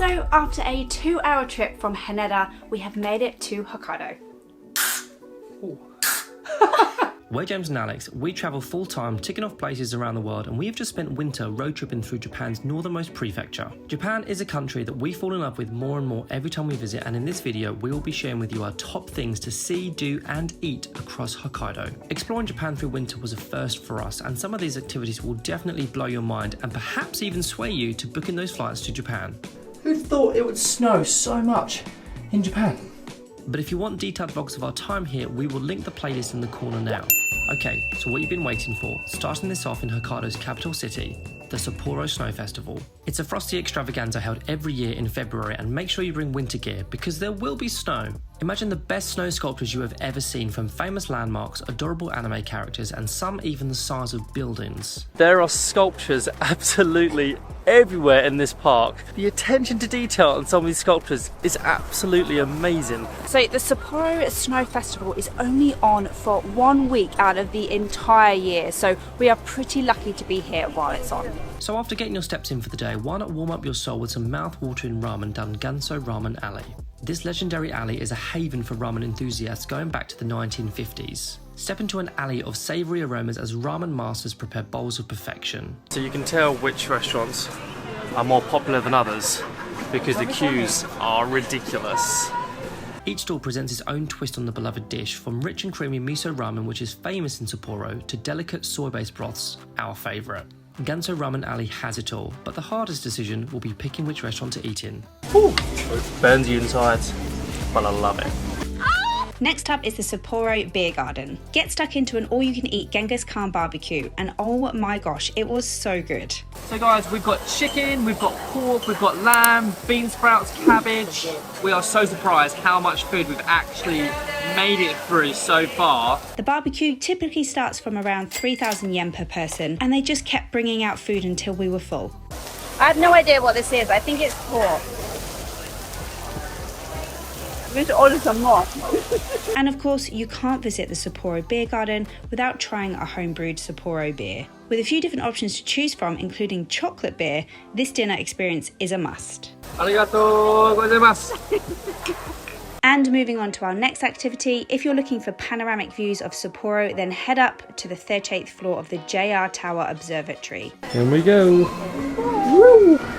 So after a 2-hour trip from Haneda, we have made it to Hokkaido. We're James and Alex. We travel full-time, ticking off places around the world, and we have just spent winter road tripping through Japan's northernmost prefecture. Japan is a country that we fall in love with more and more every time we visit, and in this video we will be sharing with you our top things to see, do and eat across Hokkaido. Exploring Japan through winter was a first for us, and some of these activities will definitely blow your mind and perhaps even sway you to booking those flights to Japan. Who thought it would snow so much in Japan? But if you want detailed vlogs of our time here, we will link the playlist in the corner now. Okay, so what you've been waiting for, starting this off in Hokkaido's capital city, the Sapporo Snow Festival. It's a frosty extravaganza held every year in February, and make sure you bring winter gear because there will be snow. Imagine the best snow sculptures you have ever seen, from famous landmarks, adorable anime characters, and some even the size of buildings. There are sculptures absolutely everywhere in this park. The attention to detail on some of these sculptures is absolutely amazing. So the Sapporo Snow Festival is only on for 1 week out of the entire year, so we are pretty lucky to be here while it's on. So after getting your steps in for the day, why not warm up your soul with some mouth-watering ramen down Ganso Ramen Alley. This legendary alley is a haven for ramen enthusiasts going back to the 1950s. Step into an alley of savoury aromas as ramen masters prepare bowls of perfection. So you can tell which restaurants are more popular than others because the queues are ridiculous. Each stall presents its own twist on the beloved dish, from rich and creamy miso ramen, which is famous in Sapporo, to delicate soy-based broths, our favourite. Ganso Ramen Alley has it all, but the hardest decision will be picking which restaurant to eat in. Ooh, it burns you inside, but I love it. Next up is the Sapporo Beer Garden. Get stuck into an all-you-can-eat Genghis Khan barbecue, and oh my gosh, it was so good. So guys, we've got chicken, we've got pork, we've got lamb, bean sprouts, cabbage. We are so surprised how much food we've actually made it through so far. The barbecue typically starts from around 3,000 yen per person, and they just kept bringing out food until we were full. I have no idea what this is. I think it's pork. We need to order some more. And of course, you can't visit the Sapporo Beer Garden without trying a homebrewed Sapporo beer. With a few different options to choose from, including chocolate beer, this dinner experience is a must. Arigatou gozaimasu. And moving on to our next activity, if you're looking for panoramic views of Sapporo, then head up to the 38th floor of the JR Tower Observatory. Here we go.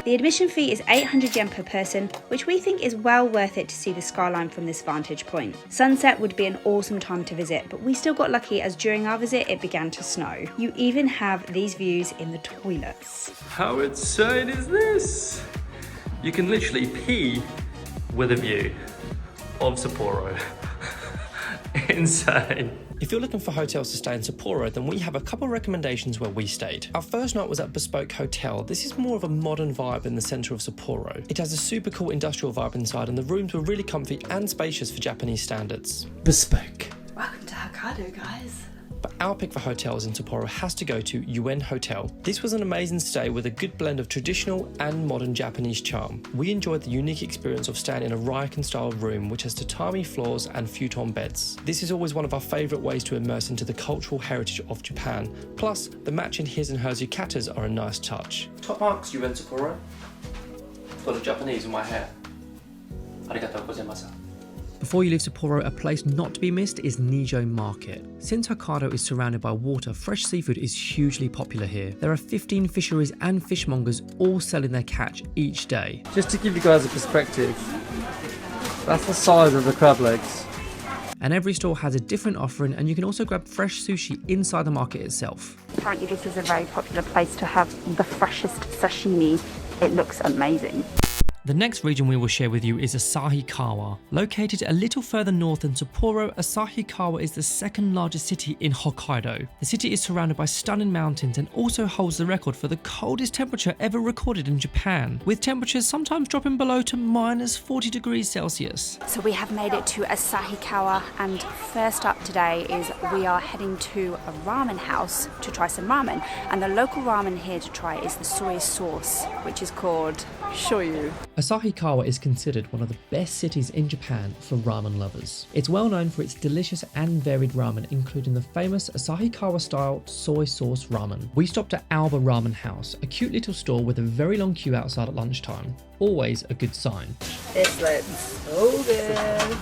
The admission fee is 800 yen per person, which we think is well worth it to see the skyline from this vantage point. Sunset would be an awesome time to visit, but we still got lucky as during our visit it began to snow. You even have these views in the toilets. How insane is this? You can literally pee with a view of Sapporo. Insane. If you're looking for hotels to stay in Sapporo, then we have a couple of recommendations where we stayed. Our first night was at Bespoke Hotel. This is more of a modern vibe in the centre of Sapporo. It has a super cool industrial vibe inside, and the rooms were really comfy and spacious for Japanese standards. Bespoke. Welcome to Hokkaido, guys. But our pick for hotels in Sapporo has to go to Yuen Hotel. This was an amazing stay with a good blend of traditional and modern Japanese charm. We enjoyed the unique experience of staying in a Ryokan-style room which has tatami floors and futon beds. This is always one of our favourite ways to immerse into the cultural heritage of Japan. Plus, the matching his and hers yukatas are a nice touch. Top marks, Yuen Sapporo. For the Japanese in my hair. Arigatou gozaimasu. Before you leave Sapporo, a place not to be missed is Nijo Market. Since Hokkaido is surrounded by water, fresh seafood is hugely popular here. There are 15 fisheries and fishmongers all selling their catch each day. Just to give you guys a perspective, that's the size of the crab legs. And every store has a different offering, and you can also grab fresh sushi inside the market itself. Apparently this is a very popular place to have the freshest sashimi. It looks amazing. The next region we will share with you is Asahikawa. Located a little further north than Sapporo, Asahikawa is the second largest city in Hokkaido. The city is surrounded by stunning mountains and also holds the record for the coldest temperature ever recorded in Japan, with temperatures sometimes dropping below to minus 40 degrees Celsius. So we have made it to Asahikawa, and first up today is we are heading to a ramen house to try some ramen. And the local ramen here to try is the soy sauce, which is called shoyu. Asahikawa is considered one of the best cities in Japan for ramen lovers. It's well known for its delicious and varied ramen, including the famous Asahikawa style soy sauce ramen. We stopped at Alba Ramen House, a cute little store with a very long queue outside at lunchtime. Always a good sign. This looks so good.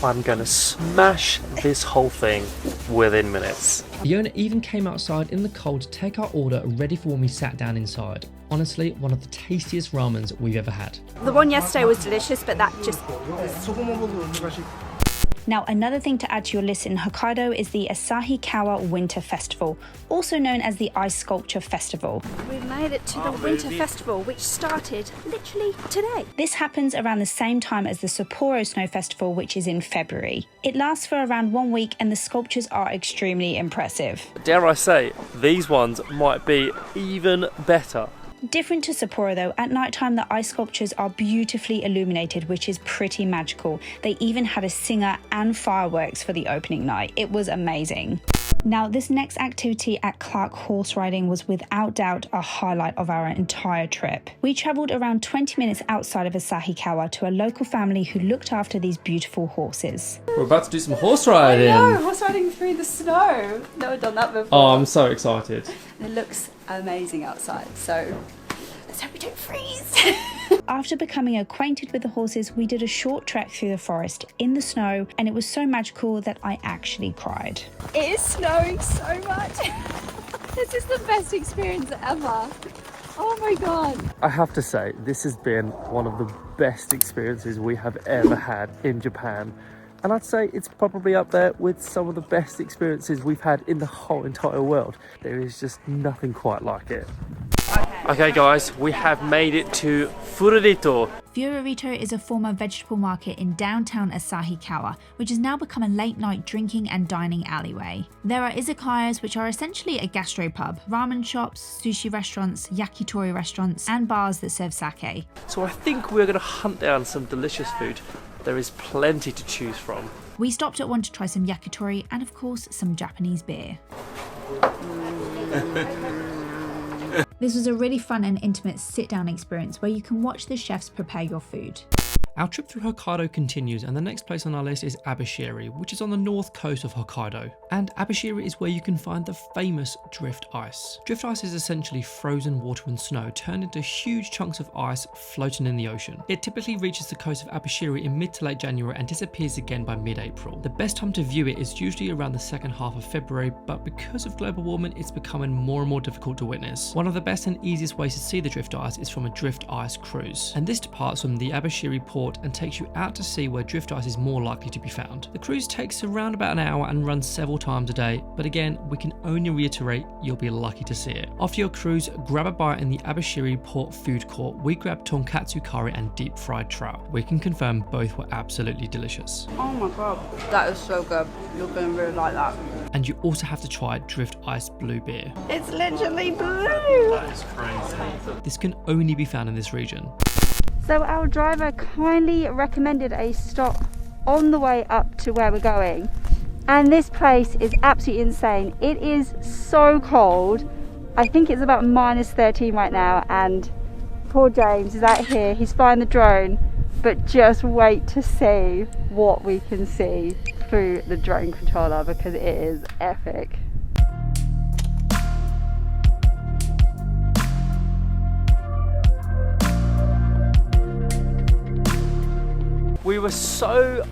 I'm gonna smash this whole thing within minutes. The owner even came outside in the cold to take our order ready for when we sat down inside. Honestly, one of the tastiest ramens we've ever had. The one yesterday was delicious, but that just... Now, another thing to add to your list in Hokkaido is the Asahikawa Winter Festival, also known as the Ice Sculpture Festival. We've made it to the Winter Festival, which started literally today. This happens around the same time as the Sapporo Snow Festival, which is in February. It lasts for around 1 week and the sculptures are extremely impressive. Dare I say, these ones might be even better. Different to Sapporo though, at night time the ice sculptures are beautifully illuminated, which is pretty magical. They even had a singer and fireworks for the opening night. It was amazing. Now, this next activity at Clark Horse Riding was without doubt a highlight of our entire trip. We travelled around 20 minutes outside of Asahikawa to a local family who looked after these beautiful horses. We're about to do some horse riding. No, horse riding through the snow. Never done that before. Oh, I'm so excited. It looks amazing outside, so let's hope we don't freeze. After becoming acquainted with the horses, we did a short trek through the forest in the snow, and it was so magical that I actually cried. It is snowing so much. This is the best experience ever. Oh my god. I have to say, this has been one of the best experiences we have ever had in Japan. And I'd say it's probably up there with some of the best experiences we've had in the whole entire world. There is just nothing quite like it. Okay guys, we have made it to Fururito. Fururito is a former vegetable market in downtown Asahikawa, which has now become a late-night drinking and dining alleyway. There are izakayas, which are essentially a gastropub, ramen shops, sushi restaurants, yakitori restaurants, and bars that serve sake. So I think we're going to hunt down some delicious food. There is plenty to choose from. We stopped at one to try some yakitori and, of course, some Japanese beer. This was a really fun and intimate sit-down experience where you can watch the chefs prepare your food. Our trip through Hokkaido continues, and the next place on our list is Abashiri, which is on the north coast of Hokkaido. And Abashiri is where you can find the famous drift ice. Drift ice is essentially frozen water and snow turned into huge chunks of ice floating in the ocean. It typically reaches the coast of Abashiri in mid to late January and disappears again by mid-April. The best time to view it is usually around the second half of February, but because of global warming, it's becoming more and more difficult to witness. One of the best and easiest ways to see the drift ice is from a drift ice cruise, and this departs from the Abashiri port and takes you out to sea where drift ice is more likely to be found. The cruise takes around about an hour and runs several times a day, but again, we can only reiterate you'll be lucky to see it. After your cruise, grab a bite in the Abashiri Port Food Court. We grabbed tonkatsu curry and deep fried trout. We can confirm both were absolutely delicious. Oh my god, that is so good. You're going to really like that. And you also have to try drift ice blue beer. It's literally blue. That is crazy. This can only be found in this region. So our driver kindly recommended a stop on the way up to where we're going. And this place is absolutely insane. It is so cold. I think it's about -13 right now, and poor James is out here. He's flying the drone, but just wait to see what we can see through the drone controller because it is epic. We were so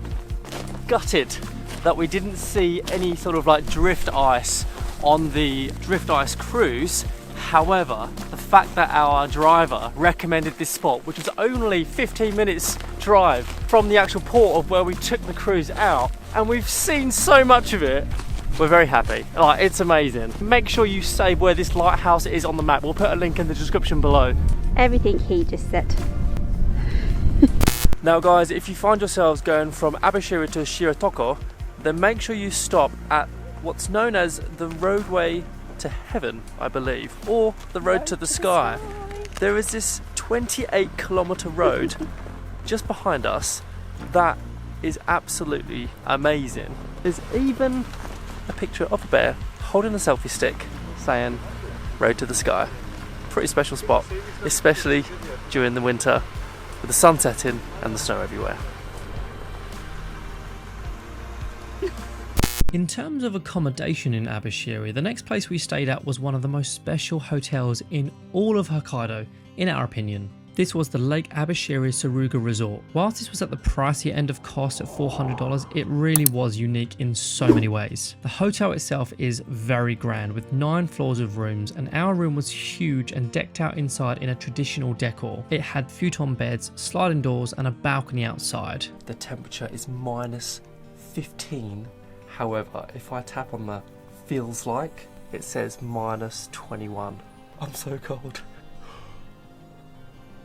gutted that we didn't see any sort of like drift ice on the drift ice cruise. However, the fact that our driver recommended this spot, which was only 15 minutes drive from the actual port of where we took the cruise out, and we've seen so much of it, we're very happy. Like, it's amazing. Make sure you save where this lighthouse is on the map. We'll put a link in the description below. Everything he just said. Now guys, if you find yourselves going from Abashiri to Shiratoko, then make sure you stop at what's known as the roadway to heaven, I believe, or the road to the sky. There is this 28-kilometer road just behind us that is absolutely amazing. There's even a picture of a bear holding a selfie stick saying road to the sky. Pretty special spot, especially during the winter with the sun setting and the snow everywhere. In terms of accommodation in Abashiri, the next place we stayed at was one of the most special hotels in all of Hokkaido, in our opinion. This was the Lake Abashiri Suruga Resort. Whilst this was at the pricier end of cost at $400, it really was unique in so many ways. The hotel itself is very grand with 9 floors of rooms, and our room was huge and decked out inside in a traditional decor. It had futon beds, sliding doors and a balcony outside. The temperature is minus 15. However, if I tap on the feels like, it says minus 21. I'm so cold.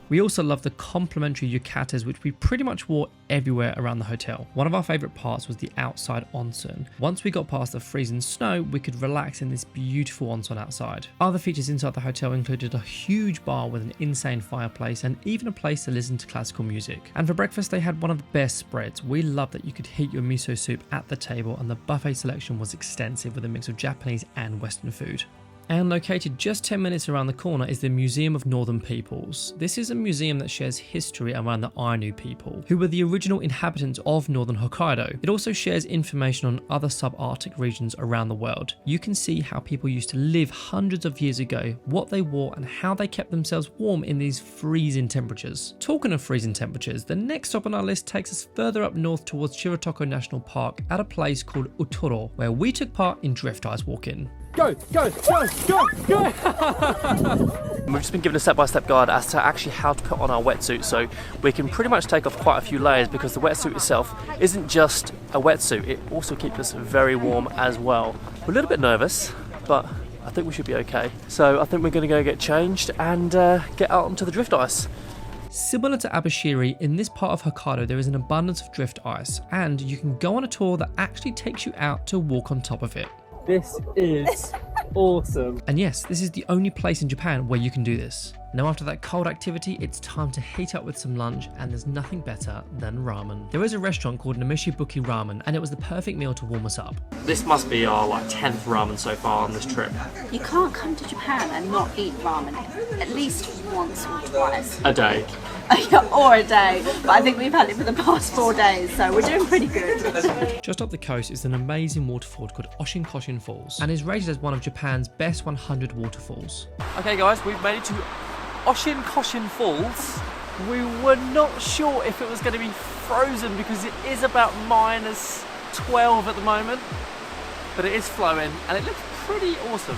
We also loved the complimentary yukatas, which we pretty much wore everywhere around the hotel. One of our favourite parts was the outside onsen. Once we got past the freezing snow, we could relax in this beautiful onsen outside. Other features inside the hotel included a huge bar with an insane fireplace and even a place to listen to classical music. And for breakfast, they had one of the best spreads. We loved that you could heat your miso soup at the table, and the buffet selection was extensive with a mix of Japanese and Western food. And located just 10 minutes around the corner is the Museum of Northern Peoples. This is a museum that shares history around the Ainu people, who were the original inhabitants of northern Hokkaido. It also shares information on other subarctic regions around the world. You can see how people used to live hundreds of years ago, what they wore and how they kept themselves warm in these freezing temperatures. Talking of freezing temperatures, the next stop on our list takes us further up north towards Shirotoko National Park at a place called Utoro, where we took part in drift ice walking. Go, go, go, go, go! We've just been given a step-by-step guide as to actually how to put on our wetsuit, so we can pretty much take off quite a few layers because the wetsuit itself isn't just a wetsuit, it also keeps us very warm as well. We're a little bit nervous, but I think we should be okay. So I think we're going to go get changed and get out onto the drift ice. Similar to Abashiri, in this part of Hokkaido there is an abundance of drift ice, and you can go on a tour that actually takes you out to walk on top of it. This is awesome. And yes, this is the only place in Japan where you can do this. Now after that cold activity, it's time to heat up with some lunch, and there's nothing better than ramen. There is a restaurant called Namishibuki Ramen, and it was the perfect meal to warm us up. This must be our 10th ramen so far on this trip. You can't come to Japan and not eat ramen at least once or twice. A day. Or a day, but I think we've had it for the past 4 days, so we're doing pretty good. Just up the coast is an amazing waterfall called Oshinkoshin Falls, and is rated as one of Japan's best 100 waterfalls. Okay guys, we've made it to Oshinkoshin Falls. We were not sure if it was going to be frozen because it is about minus 12 at the moment, but it is flowing and it looks pretty awesome.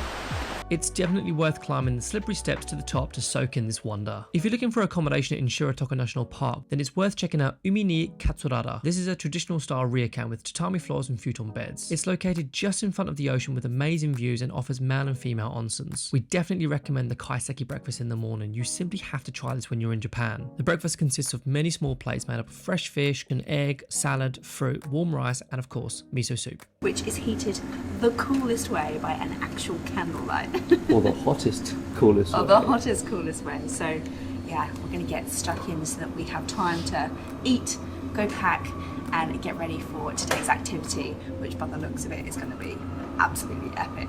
It's definitely worth climbing the slippery steps to the top to soak in this wonder. If you're looking for accommodation in Shirotoko National Park, then it's worth checking out Umi ni Katsurara. This is a traditional style ryokan with tatami floors and futon beds. It's located just in front of the ocean with amazing views and offers male and female onsens. We definitely recommend the kaiseki breakfast in the morning. You simply have to try this when you're in Japan. The breakfast consists of many small plates made up of fresh fish, an egg, salad, fruit, warm rice, and of course, miso soup. Which is heated the coolest way by an actual candlelight. Or the hottest, coolest Or the hottest, coolest way. So yeah, we're going to get stuck in so that we have time to eat, go pack and get ready for today's activity, which by the looks of it is going to be absolutely epic.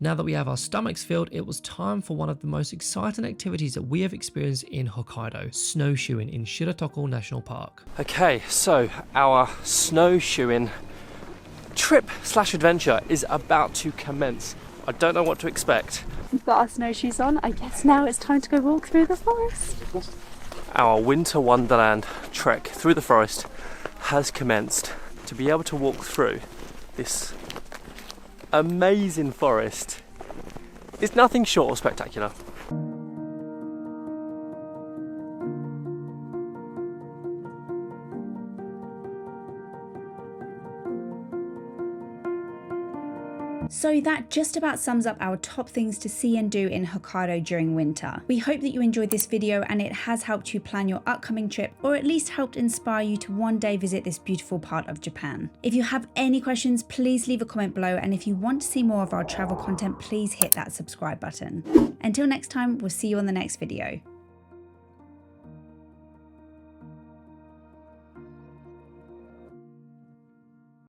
Now that we have our stomachs filled, it was time for one of the most exciting activities that we have experienced in Hokkaido, snowshoeing in Shirotoko National Park. Okay, so our snowshoeing trip / adventure is about to commence. I don't know what to expect. We've got our snowshoes on. I guess now it's time to go walk through the forest. Our winter wonderland trek through the forest has commenced. To be able to walk through this amazing forest is nothing short of spectacular. So that just about sums up our top things to see and do in Hokkaido during winter. We hope that you enjoyed this video and it has helped you plan your upcoming trip, or at least helped inspire you to one day visit this beautiful part of Japan. If you have any questions, please leave a comment below, and if you want to see more of our travel content, please hit that subscribe button. Until next time, we'll see you on the next video.